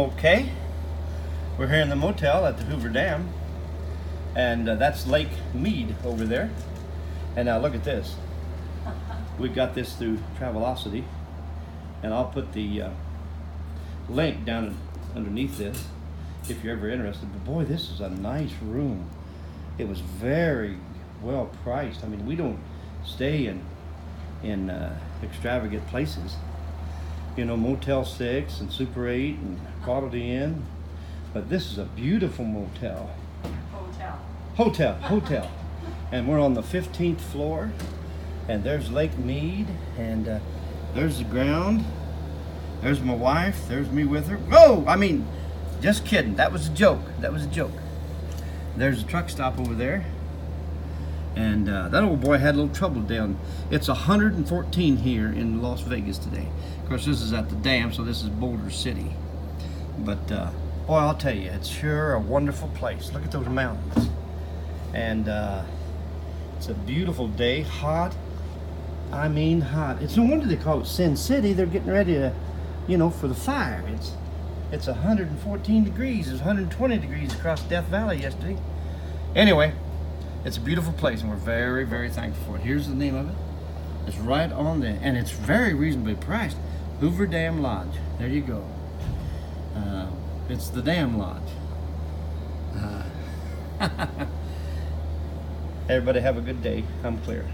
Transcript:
Okay, we're here in the motel at the Hoover Dam, and that's Lake Mead over there. And now look at this. We got this through Travelocity, and I'll put the link down underneath this if you're ever interested. But boy, this is a nice room. It was very well priced. I mean, we don't stay in extravagant places. You know, Motel 6 and Super 8 and Quality Inn. But this is a beautiful motel. Hotel. And we're on the 15th floor. And there's Lake Mead. And there's the ground. There's my wife. There's me with her. Whoa! I mean, just kidding. That was a joke. There's a truck stop over there. And that old boy had a little trouble down. It's 114 here in Las Vegas today. Of course, this is at the dam, so this is Boulder City. But boy, I'll tell you, it's sure a wonderful place. Look at those mountains. And it's a beautiful day. Hot. I mean hot. It's no wonder they call it Sin City. They're getting ready to, for the fire. It's 114 degrees. It was 120 degrees across Death Valley yesterday. Anyway, it's a beautiful place, and we're very, very thankful for it. Here's the name of it. It's right on there, and it's very reasonably priced. Hoover Dam Lodge. There you go. It's the Dam Lodge. Everybody have a good day. I'm clear.